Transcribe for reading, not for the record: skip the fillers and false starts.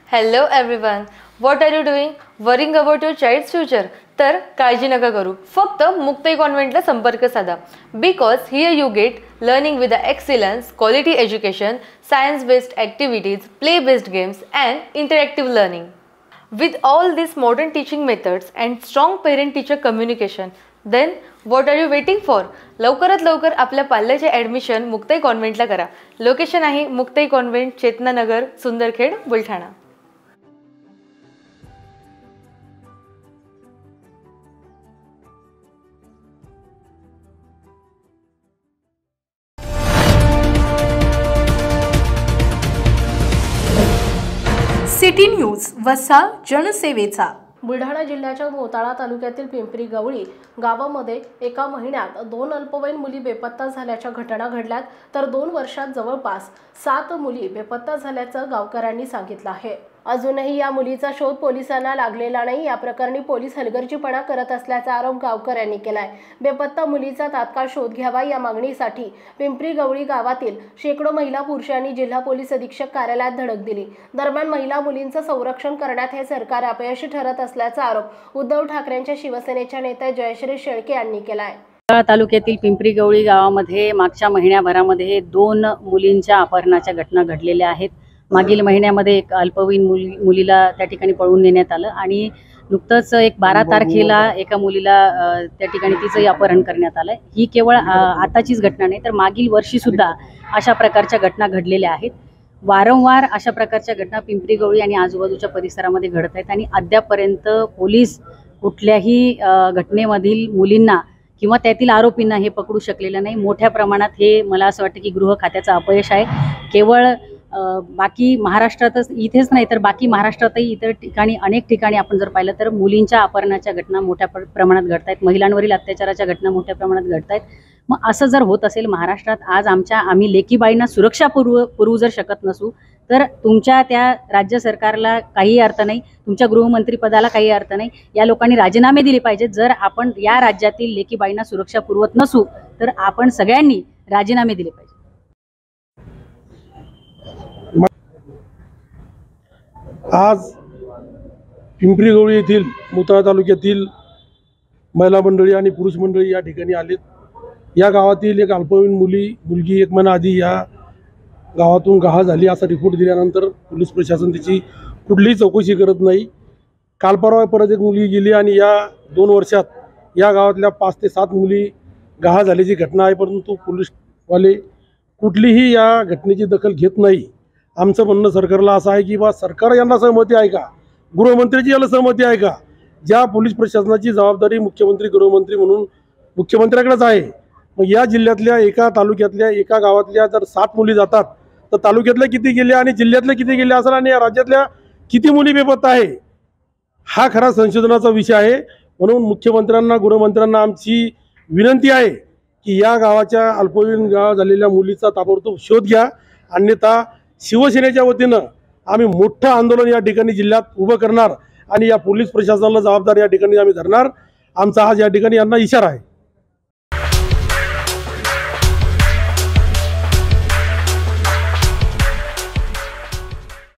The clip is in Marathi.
Hello everyone. What are you doing? Worrying about your child's future? तर काळजी नका करू. फक्त मुक्ताई कॉन्व्हेंटला संपर्क साधा. Because here you get learning with the excellence, quality education, science-based activities, play-based games and interactive learning. With all these modern teaching methods and strong parent-teacher communication, then what are you waiting for? लवकरात लवकर आपल्या पाल्याचे ॲडमिशन मुक्ताई कॉन्व्हेंटला करा. लोकेशन आहे Muktai convent, Chetananagar, Sundarkhed, Buldhana. City news वसा जनसेवेचा. बुलढाणा जिल्ह्याच्या मोताळा तालुक्यातील पिंपरी गवळी गावामध्ये एका महिन्यात 2 अल्पवयीन मुली बेपत्ता झाल्याच्या घटना घडल्यात, तर 2 वर्षात जवळपास 7 मुली बेपत्ता झाल्याचं गावकऱ्यांनी सांगितलं आहे. अजूनही या मुलीचा शोध पोलिसांना लागलेला नाही. या प्रकरणी पोलीस हलगर्जीपणा करत असल्याचा आरोप गावकऱ्यांनी केलाय. बेपत्ता मुलीचा तात्काळ शोध घ्यावा या मागणीसाठी पिंपरी गवळी गावातील शेकडो महिला पुरुषांनी जिल्हा पोलीस अधीक्षक कार्यालयात धडक दिली. दरम्यान महिला मुलींचं संरक्षण करण्यात हे सरकार अपयशी ठरत असल्याचा आरोप उद्धव ठाकरेंच्या शिवसेनेच्या नेत्या जयश्री शेळके यांनी केलाय. तालुक्यातील पिंपरी गवळी गावामध्ये मागच्या महिन्याभरामध्ये 2 मुलींच्या अपहरणाच्या घटना घडलेल्या आहेत. मागील महिन्यामध्ये एक अल्पवयीन मुलीला त्या ठिकाणी पळवून नेण्यात आलं आणि नुकतंच एक 12 तारखेला एका मुलीला त्या ठिकाणी तिचंही अपहरण करण्यात आलं. ही केवळ आताचीच घटना नाही, तर मागील वर्षी सुद्धा अशा प्रकारच्या घटना घडलेल्या आहेत. वारंवार अशा प्रकारच्या घटना पिंपरी गवळी आणि आजूबाजूच्या परिसरामध्ये घडत आहेत आणि अद्यापपर्यंत पोलीस कुठल्याही घटनेमधील मुलींना किंवा त्यातील आरोपींना हे पकडू शकलेलं नाही. मोठ्या प्रमाणात हे मला असं वाटतं की गृह खात्याचं अपयश आहे. केवळ बाकी महाराष्ट्रातच इथेच नाही तर बाकी महाराष्ट्रातही इतर ठिकाणी अनेक ठिकाणी आपण जर पाहिलं तर मुलींच्या अपहरणाच्या घटना मोठ्या प्रमाणात घडत आहेत. महिलांवरील अत्याचाराच्या घटना मोठ्या प्रमाणात घडत आहेत. मग असं जर होत असेल महाराष्ट्रात, आज आम्ही लेकीबाईंना सुरक्षा पुरवू जर शकत नसू, तर तुमच्या त्या राज्य सरकारला काही अर्थ नाही, तुमच्या गृहमंत्रीपदाला काही अर्थ नाही. या लोकांनी राजीनामे दिले पाहिजेत. जर आपण या राज्यातील लेकीबाईंना सुरक्षा पुरवत नसू तर आपण सगळ्यांनी राजीनामे दिले पाहिजे. आज पिंपरी गवळी येथील मोताळा तालुक्यातील महिला मंडळी आणि पुरुष मंडळी या ठिकाणी आलेत. या गावातील एक अल्पवयीन मुलगी 1 महिना आधी या गावातून गहाळ झाली असा रिपोर्ट दिल्यानंतर पोलीस प्रशासन तिची कुठलीही चौकशी करत नाही. काल परवा परत एक मुलगी गेली आणि या 2 वर्षात या गावातल्या 5 ते 7 मुली गहाळ झाल्याची घटना आहे, परंतु पोलीसवाले कुठलीही या घटनेची दखल घेत नाही. आमचं म्हणणं सरकारला असं आहे की बा सरकार यांना सहमती आहे का, गृहमंत्र्याची याला सहमती आहे का. ज्या पोलीस प्रशासनाची जबाबदारी मुख्यमंत्री गृहमंत्री म्हणून मुख्यमंत्र्याकडेच आहे. मग या जिल्ह्यातल्या एका तालुक्यातल्या एका गावातल्या जर 7 मुली जातात तर तालुक्यातल्या किती गेल्या आणि जिल्ह्यातल्या किती गेल्या असेल आणि या राज्यातल्या किती मुली बेपत्ता आहे, हा खरा संशोधनाचा विषय आहे. म्हणून मुख्यमंत्र्यांना गृहमंत्र्यांना आमची विनंती आहे की या गावाच्या अल्पवयीन गाव झालेल्या मुलीचा ताबडतोब शोध घ्या. अन्यथा शिवसेनेच्या वतीनं आम्ही मोठं आंदोलन या ठिकाणी जिल्ह्यात उभं करणार आणि या पोलीस प्रशासनाला जबाबदार या ठिकाणी आम्ही धरणार. आमचा आज या ठिकाणी यांना इशारा आहे.